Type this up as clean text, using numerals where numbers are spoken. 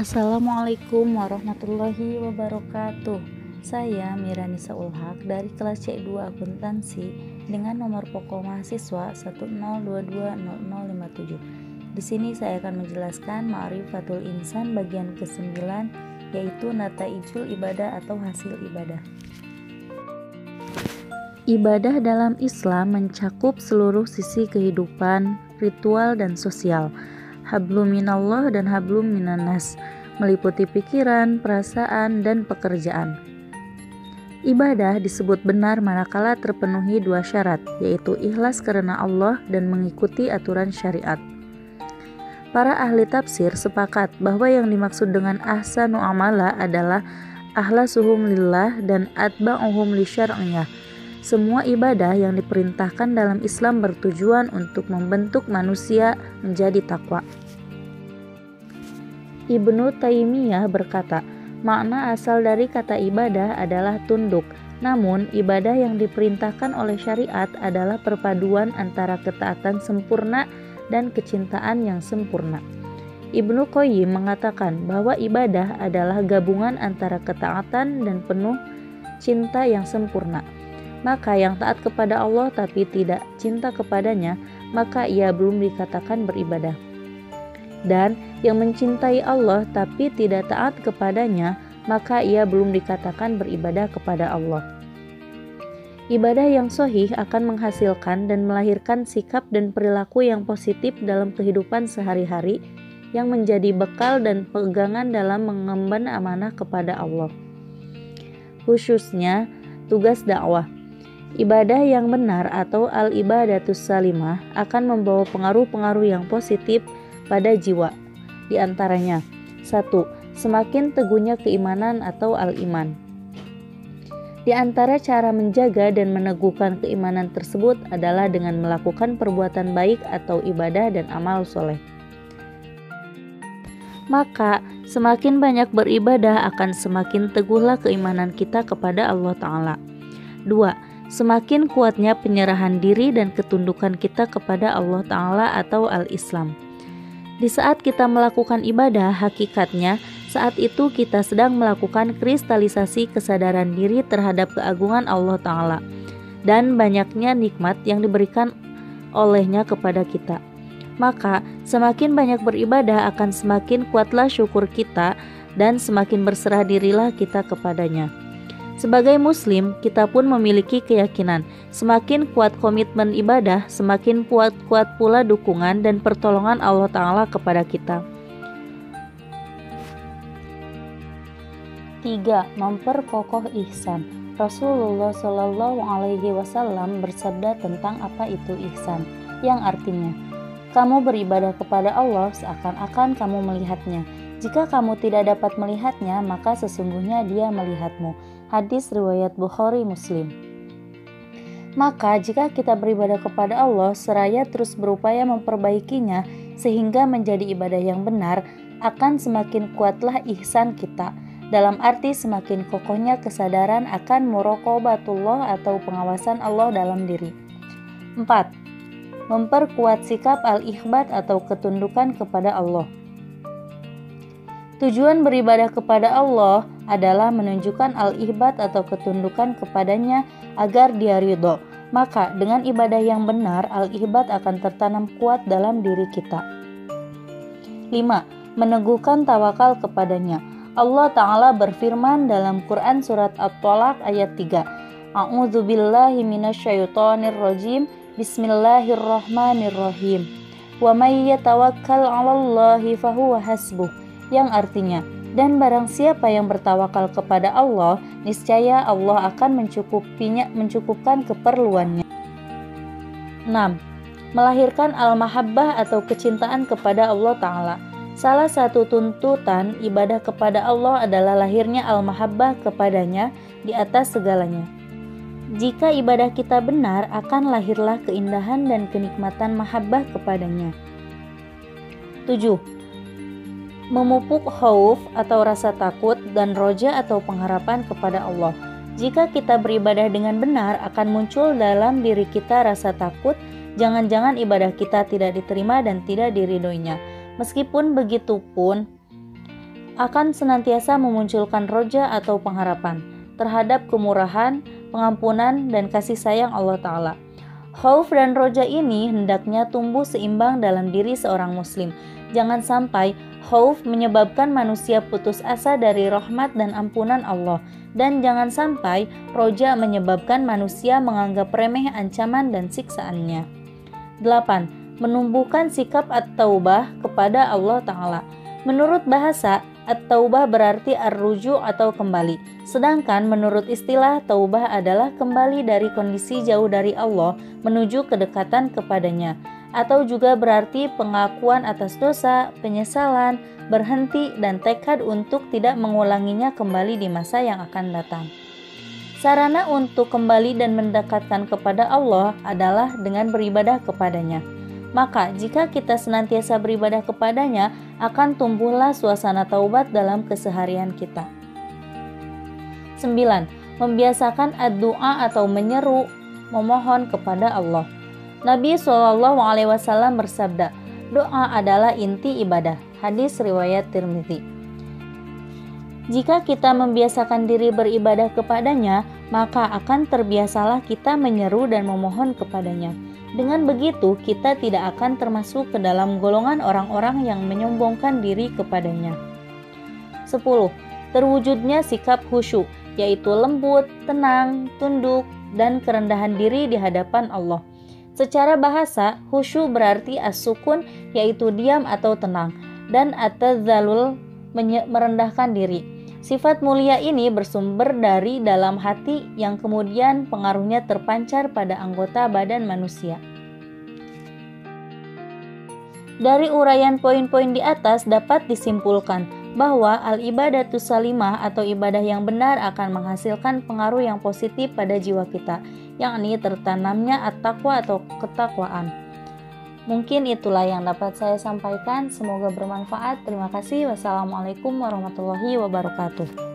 Assalamualaikum warahmatullahi wabarakatuh. Saya Miranisa Ulhaq dari kelas C2 Akuntansi dengan nomor pokok mahasiswa 102200057. Di sini saya akan menjelaskan Ma'rifatul Insan bagian ke-9, yaitu nataijul ibadah atau hasil ibadah. Ibadah dalam Islam mencakup seluruh sisi kehidupan, ritual dan sosial. Hablum minallah dan hablum minannas, meliputi pikiran, perasaan, dan pekerjaan. Ibadah disebut benar manakala terpenuhi dua syarat, yaitu ikhlas karena Allah dan mengikuti aturan syariat. Para ahli tafsir sepakat bahwa yang dimaksud dengan ahsanu amala adalah akhlasuhum lillah dan atba'uhum li syar'iyah. Semua ibadah yang diperintahkan dalam Islam bertujuan untuk membentuk manusia menjadi takwa. Ibnu Taimiyah berkata, makna asal dari kata ibadah adalah tunduk. Namun, ibadah yang diperintahkan oleh syariat adalah perpaduan antara ketaatan sempurna dan kecintaan yang sempurna. Ibnu Qayyim mengatakan bahwa ibadah adalah gabungan antara ketaatan dan penuh cinta yang sempurna. Maka yang taat kepada Allah tapi tidak cinta kepadanya, maka ia belum dikatakan beribadah. Dan yang mencintai Allah tapi tidak taat kepadanya, maka ia belum dikatakan beribadah kepada Allah. Ibadah yang sahih akan menghasilkan dan melahirkan sikap dan perilaku yang positif dalam kehidupan sehari-hari yang menjadi bekal dan pegangan dalam mengemban amanah kepada Allah. Khususnya tugas dakwah. Ibadah yang benar atau al-ibadatus salimah akan membawa pengaruh-pengaruh yang positif pada jiwa. Di antaranya, 1. Semakin teguhnya keimanan atau al-iman. Di antara cara menjaga dan meneguhkan keimanan tersebut adalah dengan melakukan perbuatan baik atau ibadah dan amal soleh. Maka, semakin banyak beribadah akan semakin teguhlah keimanan kita kepada Allah Ta'ala. 2. Semakin kuatnya penyerahan diri dan ketundukan kita kepada Allah Ta'ala atau al-Islam. Di saat kita melakukan ibadah, hakikatnya saat itu kita sedang melakukan kristalisasi kesadaran diri terhadap keagungan Allah Ta'ala dan banyaknya nikmat yang diberikan olehnya kepada kita. Maka semakin banyak beribadah akan semakin kuatlah syukur kita dan semakin berserah dirilah kita kepadanya. Sebagai muslim, kita pun memiliki keyakinan, semakin kuat komitmen ibadah, semakin kuat pula dukungan dan pertolongan Allah Ta'ala kepada kita. 3. Memperkokoh ihsan. Rasulullah SAW bersabda tentang apa itu ihsan, yang artinya, kamu beribadah kepada Allah seakan-akan kamu melihatnya. Jika kamu tidak dapat melihatnya, maka sesungguhnya Dia melihatmu. Hadis riwayat Bukhari Muslim. Maka jika kita beribadah kepada Allah seraya terus berupaya memperbaikinya sehingga menjadi ibadah yang benar, akan semakin kuatlah ihsan kita. Dalam arti semakin kokohnya kesadaran akan muraqabatullah atau pengawasan Allah dalam diri. 4. Memperkuat sikap al-ikhbat atau ketundukan kepada Allah. Tujuan beribadah kepada Allah adalah menunjukkan al-ihbat atau ketundukan kepadanya agar Dia ridho. Maka dengan ibadah yang benar, al-ihbat akan tertanam kuat dalam diri kita. 5. Meneguhkan tawakal kepadanya. Allah Ta'ala berfirman dalam Quran surat At-Tolaq ayat 3. A'udzubillahi minasyaitonirrajim. Bismillahirrahmanirrahim. Wa may yatawakkal 'alallahi fahuwa hasbuh. Yang artinya, dan barang siapa yang bertawakal kepada Allah, niscaya Allah akan mencukupkan keperluannya. 6. Melahirkan al-mahabbah atau kecintaan kepada Allah Ta'ala. Salah satu tuntutan ibadah kepada Allah adalah lahirnya al-mahabbah kepadanya di atas segalanya. Jika ibadah kita benar, akan lahirlah keindahan dan kenikmatan mahabbah kepadanya. 7. Memupuk khauf atau rasa takut dan roja atau pengharapan kepada Allah. Jika kita beribadah dengan benar, akan muncul dalam diri kita rasa takut, jangan-jangan ibadah kita tidak diterima dan tidak diridhoinya. Meskipun begitu pun, akan senantiasa memunculkan roja atau pengharapan terhadap kemurahan, pengampunan, dan kasih sayang Allah Ta'ala. Khauf dan roja ini hendaknya tumbuh seimbang dalam diri seorang muslim. Jangan sampai khauf menyebabkan manusia putus asa dari rahmat dan ampunan Allah, dan jangan sampai roja menyebabkan manusia menganggap remeh ancaman dan siksaannya. 8. Menumbuhkan sikap at-taubah kepada Allah Ta'ala. Menurut bahasa, at-taubah berarti ar-ruju atau kembali. Sedangkan menurut istilah, taubah adalah kembali dari kondisi jauh dari Allah menuju kedekatan kepadanya. Atau juga berarti pengakuan atas dosa, penyesalan, berhenti, dan tekad untuk tidak mengulanginya kembali di masa yang akan datang. Sarana untuk kembali dan mendekatkan kepada Allah adalah dengan beribadah kepadanya. Maka jika kita senantiasa beribadah kepadanya, akan tumbuhlah suasana taubat dalam keseharian kita. 9. Membiasakan ad-du'a atau menyeru, memohon kepada Allah. Nabi SAW bersabda, doa adalah inti ibadah. Hadis riwayat Tirmidzi. Jika kita membiasakan diri beribadah kepadanya, maka akan terbiasalah kita menyeru dan memohon kepadanya. Dengan begitu, kita tidak akan termasuk ke dalam golongan orang-orang yang menyombongkan diri kepadanya. 10. Terwujudnya sikap khusyuk, yaitu lembut, tenang, tunduk, dan kerendahan diri di hadapan Allah. Secara bahasa, khusyuk berarti as-sukun, yaitu diam atau tenang, dan at-tadzallul, merendahkan diri. Sifat mulia ini bersumber dari dalam hati yang kemudian pengaruhnya terpancar pada anggota badan manusia. Dari uraian poin-poin di atas dapat disimpulkan bahwa al-ibadatus salimah atau ibadah yang benar akan menghasilkan pengaruh yang positif pada jiwa kita, yakni tertanamnya at-taqwa atau ketakwaan. Mungkin itulah yang dapat saya sampaikan, semoga bermanfaat. Terima kasih. Wassalamualaikum warahmatullahi wabarakatuh.